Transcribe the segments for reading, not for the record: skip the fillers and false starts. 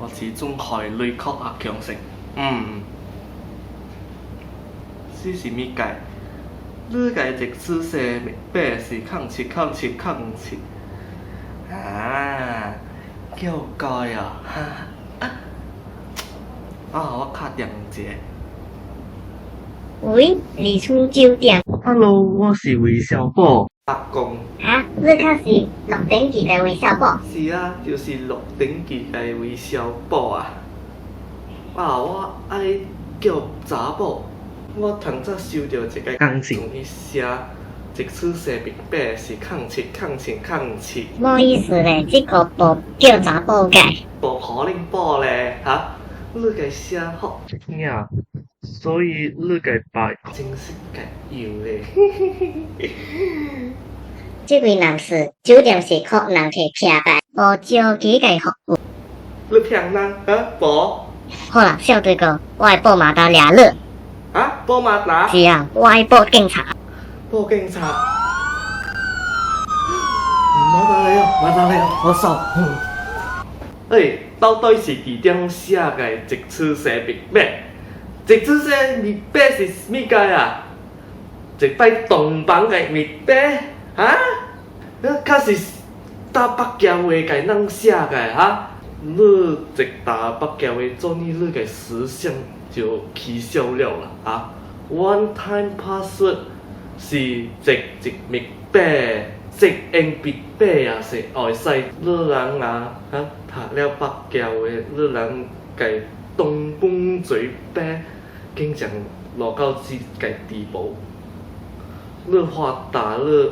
我始终害你确啊强盛。是啥物解？你家一次生八是抗七抗七抗七啊，叫该啊！我敲电者。喂，李厝酒店 Hello，我是韦小宝。阿公。啊，你可是鹿鼎记的韦小宝？是啊，就是《鹿鼎记》的韦小宝啊。我爱叫查某。我通早收到一个工程，伊写一次生病八是抗七抗七抗七。无意思咧，这个报叫查甫解。无可能报咧，你家写好呀，所以你家爸真是家有咧。这位男士，酒店是靠人客徛的，无招几个服务。你骗人无？好啦，小对哥，我会报马达抓你。报马达？是啊，我会报警察。报警察？马达来哦，我扫。到底是几点写的一次生病八？一次生病八是物解啊？一摆洞房的密码确实打北桥话家人写的你一打北桥话做你个思想就取消了啦One time password 是一密码，一硬币码也是会使你人读了北桥话，你人家东方嘴巴竟然落到这个地步。你发达，你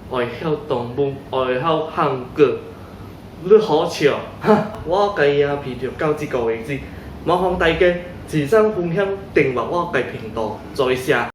会晓东方，会晓汉语，你好笑，我家影片就到这个为止，麻烦大家自上分享订阅我家频道，再谢。